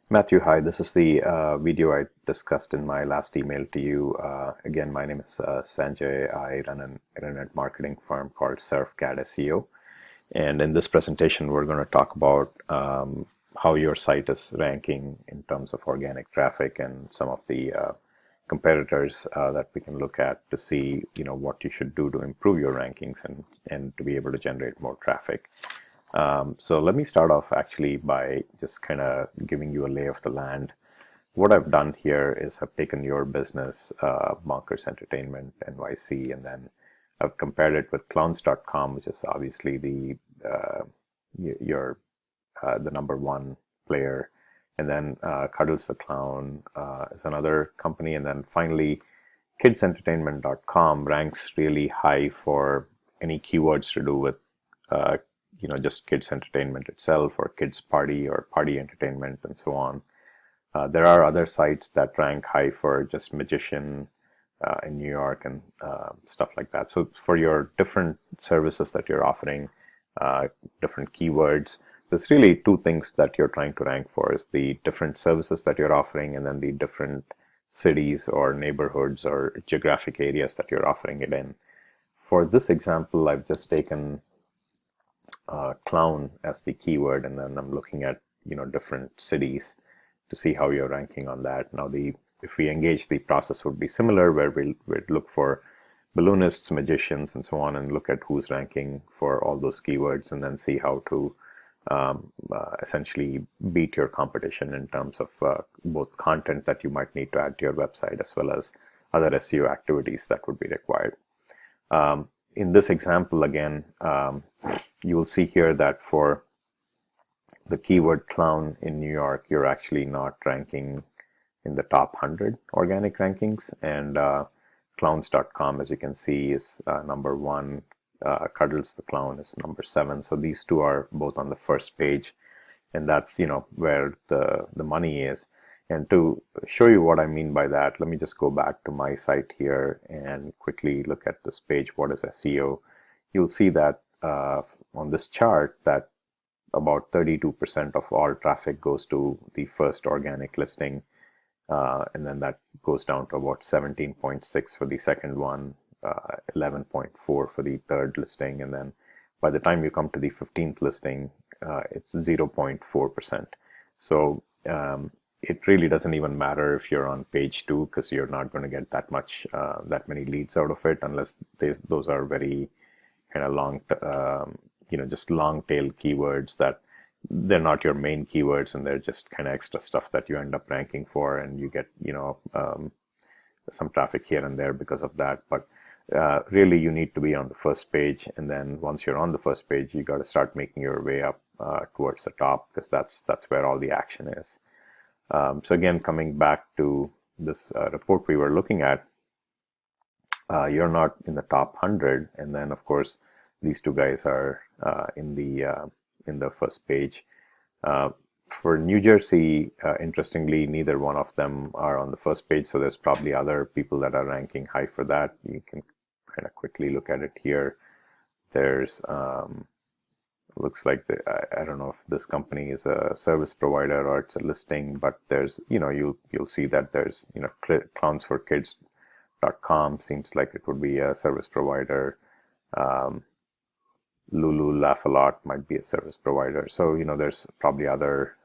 Matthew, hi. This is the video I discussed in my last email to you. Again, my name is Sanjay. I run an internet marketing firm called Traffic and SEO. And in this presentation, we're going to talk about how your site is ranking in terms of organic traffic and some of the competitors that we can look at to see, what you should do to improve your rankings and to be able to generate more traffic. So let me start off actually by just kind of giving you a lay of the land. What I've done here is I've taken your business, Bonkerz Entertainment, NYC, and then I've compared it with clowns.com, which is obviously the number one player. And then Cuddles the Clown is another company. And then finally, kidsentertainment.com ranks really high for any keywords to do with just kids entertainment itself, or kids party or party entertainment, and so on. There are other sites that rank high for just magician in New York and stuff like that. So for your different services that you're offering, different keywords, there's really two things that you're trying to rank for: is the different services that you're offering, and then the different cities or neighborhoods or geographic areas that you're offering it in. For this example, I've just taken clown as the keyword, and then I'm looking at different cities to see how you're ranking on that. Now if we engage, the process would be similar, where we'd look for balloonists, magicians, and so on, and look at who's ranking for all those keywords, and then see how to essentially beat your competition in terms of both content that you might need to add to your website, as well as other SEO activities that would be required. In this example, again, you will see here that for the keyword clown in New York, you're actually not ranking in the top 100 organic rankings, and clowns.com, as you can see, is number one. Cuddles the Clown is number 7. So these two are both on the first page, and that's where the money is. And to show you what I mean by that, let me just go back to my site here and quickly look at this page. What is SEO? You'll see that on this chart that about 32% of all traffic goes to the first organic listing, and then that goes down to about 17.6 for the second one, 11.4 for the third listing, and then by the time you come to the 15th listing, it's 0.4%. So it really doesn't even matter if you're on page 2, because you're not going to get that many leads out of it, unless those are very kind of long, just long tail keywords that they're not your main keywords, and they're just kind of extra stuff that you end up ranking for, and you get some traffic here and there because of that. But really, you need to be on the first page, and then once you're on the first page, you got to start making your way up towards the top, because that's where all the action is. So again, coming back to this report we were looking at, you're not in the top 100, and then of course these two guys are in the first page. For New Jersey, interestingly, neither one of them are on the first page, so there's probably other people that are ranking high for that. You can kind of quickly look at it here. There's looks like I don't know if this company is a service provider or it's a listing, but there's you'll see that there's clownsforkids.com seems like it would be a service provider. Lulu Laugh a Lot might be a service provider. So there's probably other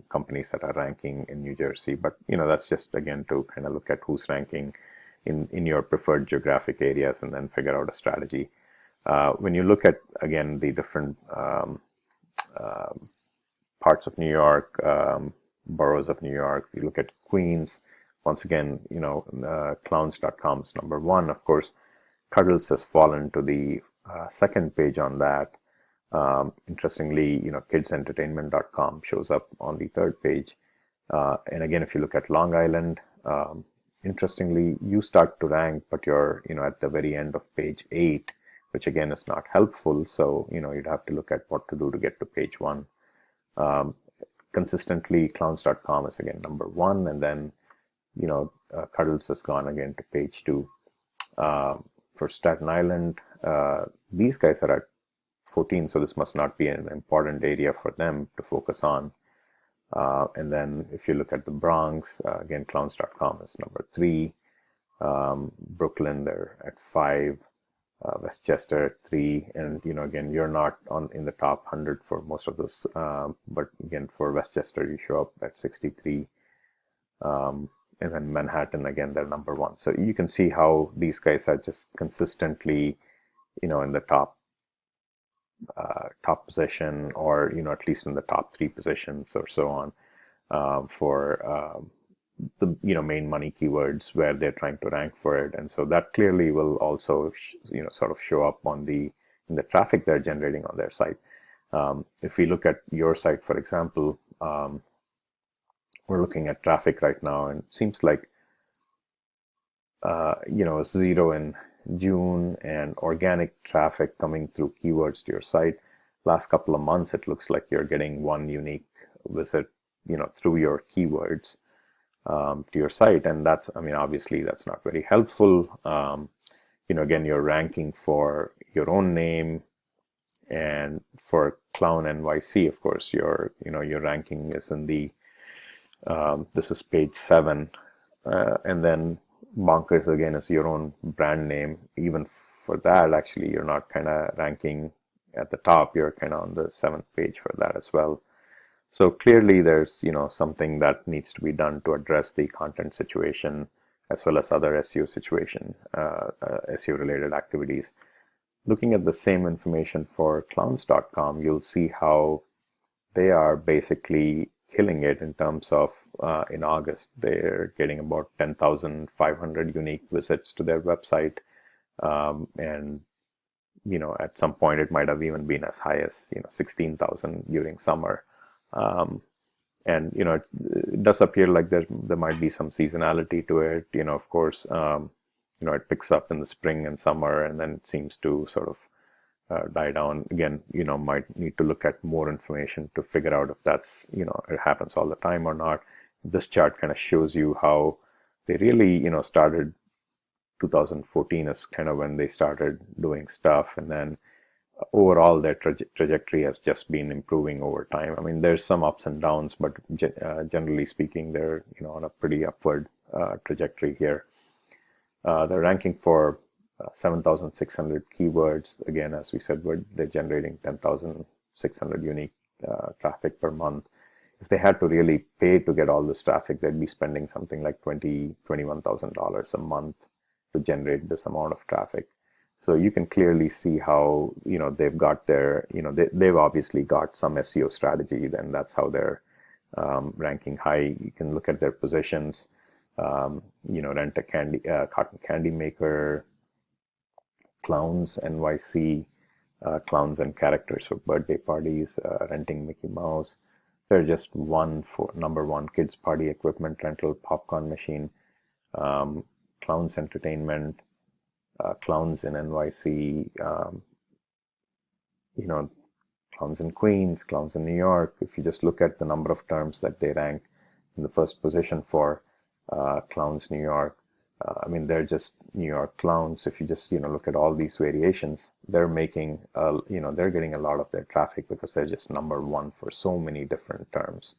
companies that are ranking in New Jersey, but that's just again to kind of look at who's ranking in your preferred geographic areas, and then figure out a strategy. When you look at, again, the different parts of New York, boroughs of New York, if you look at Queens, once again, clowns.com is number 1. Of course, Cuddles has fallen to the second page on that. Interestingly, kidsentertainment.com shows up on the third page. And again, if you look at Long Island, interestingly, you start to rank, but you're at the very end of page 8, which again is not helpful. So you'd have to look at what to do to get to page 1. Consistently, clowns.com is again number 1, and then Cuddles has gone again to page 2. For Staten Island, these guys are at 14, so this must not be an important area for them to focus on. And then if you look at the Bronx, again, clowns.com is number 3. Brooklyn, they're at 5. Westchester at 3. And, again, you're not in the top 100 for most of those. But again, for Westchester, you show up at 63. And then Manhattan, again, they're number 1. So you can see how these guys are just consistently, in the top position, or at least in the top 3 positions or so on, for the main money keywords where they're trying to rank for it. And so that clearly will also sort of show up in the traffic they're generating on their site. If we look at your site, for example, we're looking at traffic right now, and it seems like 0 in June, and organic traffic coming through keywords to your site. Last couple of months, it looks like you're getting 1 unique visit, through your keywords to your site. And that's, obviously that's not very helpful. Again, you're ranking for your own name, and for Clown NYC, of course, your ranking is in the, this is page 7, and then Bonkerz, again, is your own brand name. Even for that, actually, you're not kind of ranking at the top. You're kind of on the 7th page for that as well. So clearly there's, something that needs to be done to address the content situation, as well as other SEO SEO related activities. Looking at the same information for clowns.com, you'll see how they are basically killing it in terms of, in August, they're getting about 10,500 unique visits to their website. And, at some point it might have even been as high as, 16,000 during summer. And, it does appear like there might be some seasonality to it. Of course, it picks up in the spring and summer, and then it seems to sort of die down again. Might need to look at more information to figure out if that's, it happens all the time or not. This chart kind of shows you how they really, started 2014 is kind of when they started doing stuff, and then overall their trajectory has just been improving over time. There's some ups and downs, but generally speaking, they're on a pretty upward trajectory here. They're ranking for 7,600 keywords. Again, as we said, they're generating 10,600 unique traffic per month. If they had to really pay to get all this traffic, they'd be spending something like $21,000 a month to generate this amount of traffic. So you can clearly see how they've got their they've obviously got some SEO strategy. Then that's how they're ranking high. You can look at their positions. Rent a candy, cotton candy maker, Clowns NYC, clowns and characters for birthday parties, renting Mickey Mouse. They're just number 1 kids party equipment rental, popcorn machine, Clowns Entertainment, Clowns in NYC, Clowns in Queens, Clowns in New York. If you just look at the number of terms that they rank in the first position for, Clowns New York, they're just New York clowns. If you just look at all these variations, they're making they're getting a lot of their traffic because they're just number 1 for so many different terms.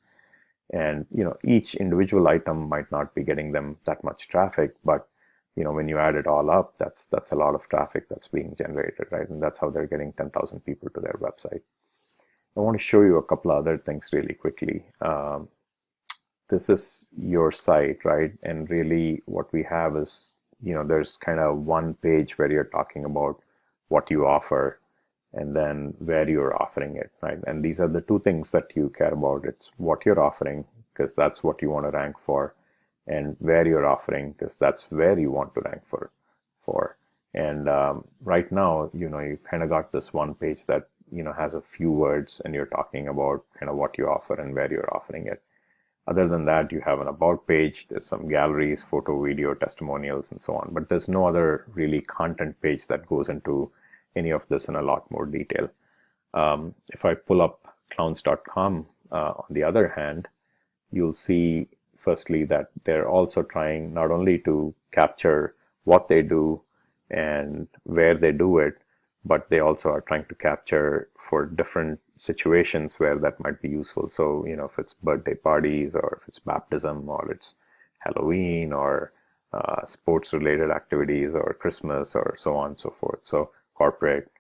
And each individual item might not be getting them that much traffic, but when you add it all up, that's a lot of traffic that's being generated, right? And that's how they're getting 10,000 people to their website. I want to show you a couple of other things really quickly. This is your site, right? And really what we have is, there's kind of one page where you're talking about what you offer, and then where you're offering it, right? And these are the 2 things that you care about. It's what you're offering, because that's what you want to rank for, and where you're offering, because that's where you want to rank for. And right now, you kind of got this one page that has a few words, and you're talking about kind of what you offer and where you're offering it. Other than that, you have an about page, there's some galleries, photo, video, testimonials, and so on. But there's no other really content page that goes into any of this in a lot more detail. If I pull up clowns.com, on the other hand, you'll see firstly that they're also trying not only to capture what they do and where they do it, but they also are trying to capture for different situations where that might be useful. So, if it's birthday parties, or if it's baptism, or it's Halloween, or sports related activities, or Christmas, or so on and so forth. So corporate,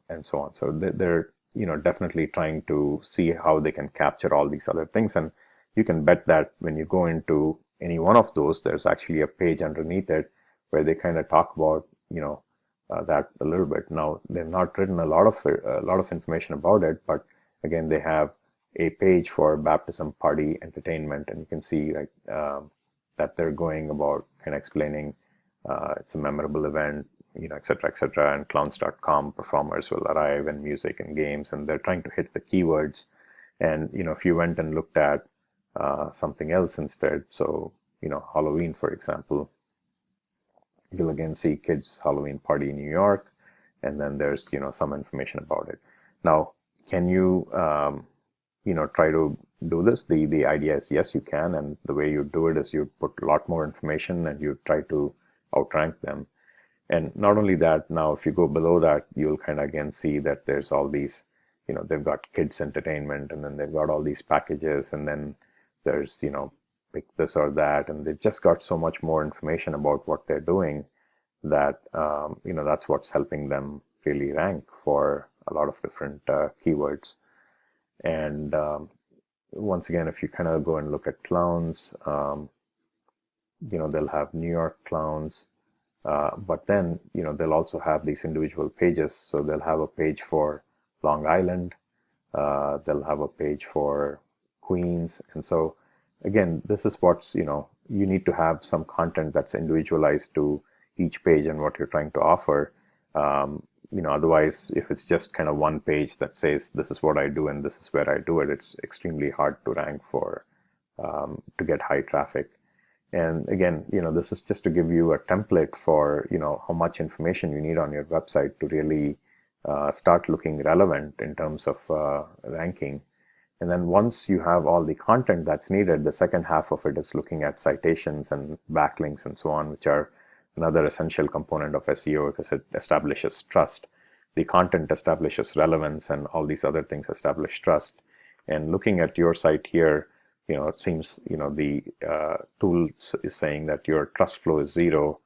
and so on. So they're definitely trying to see how they can capture all these other things. And you can bet that when you go into any one of those, there's actually a page underneath it where they kind of talk about that a little bit. Now, they've not written a lot of information about it, but again, they have a page for baptism party entertainment, and you can see that they're going about kind of explaining it's a memorable event, etc., etc. And clowns.com performers will arrive, and music and games, and they're trying to hit the keywords. And if you went and looked at something else instead, so Halloween, for example, you'll again see kids Halloween party in New York, and then there's some information about it. Now, can you try to do this? The idea is yes, you can, and the way you do it is you put a lot more information and you try to outrank them. And not only that, now if you go below that, you'll kind of again see that there's all these, they've got kids entertainment, and then they've got all these packages, and then there's pick this or that, and they've just got so much more information about what they're doing that that's what's helping them really rank for a lot of different keywords. And once again, if you kind of go and look at clowns, they'll have New York clowns, but then they'll also have these individual pages. So they'll have a page for Long Island, they'll have a page for Queens. And so again, this is what's you need to have some content that's individualized to each page and what you're trying to offer. Otherwise, if it's just kind of one page that says this is what I do and this is where I do it, it's extremely hard to rank for to get high traffic. And again, this is just to give you a template for how much information you need on your website to really start looking relevant in terms of ranking. And then once you have all the content that's needed, the second half of it is looking at citations and backlinks and so on, which are another essential component of SEO because it establishes trust. The content establishes relevance, and all these other things establish trust. And looking at your site here, it seems the tool is saying that your trust flow is 0,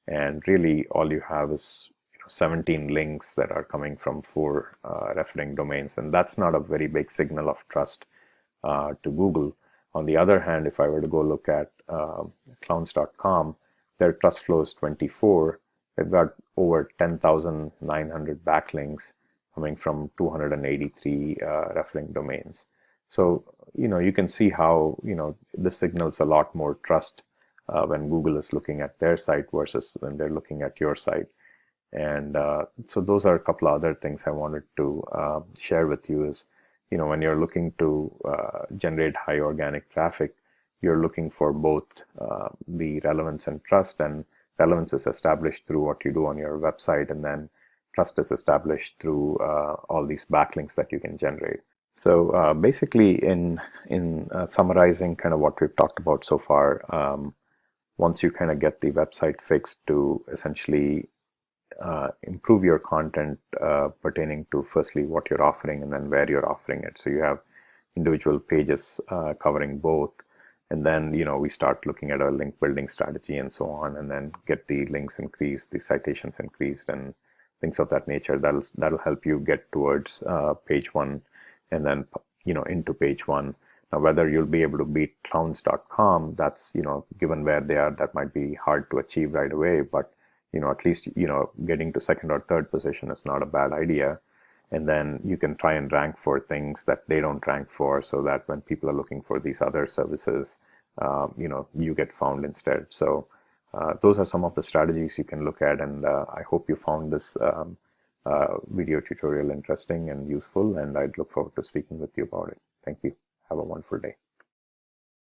and really all you have is 17 links that are coming from 4 referring domains, and that's not a very big signal of trust to Google. On the other hand, if I were to go look at clowns.com, their trust flow is 24. They've got over 10,900 backlinks coming from 283 referring domains. So you can see how this signals a lot more trust when Google is looking at their site versus when they're looking at your site. And so those are a couple of other things I wanted to share with you is, when you're looking to generate high organic traffic, you're looking for both the relevance and trust, and relevance is established through what you do on your website, and then trust is established through all these backlinks that you can generate. So basically, in summarizing kind of what we've talked about so far, once you kind of get the website fixed to essentially improve your content pertaining to firstly what you're offering and then where you're offering it. So you have individual pages covering both, and then we start looking at a link building strategy and so on, and then get the links increased, the citations increased, and things of that nature. That'll help you get towards page 1, and then into page 1. Now, whether you'll be able to beat clowns.com, that's given where they are, that might be hard to achieve right away, but at least getting to second or third position is not a bad idea. And then you can try and rank for things that they don't rank for, so that when people are looking for these other services, you get found instead. So those are some of the strategies you can look at, and I hope you found this video tutorial interesting and useful, and I'd look forward to speaking with you about it. Thank you. Have a wonderful day.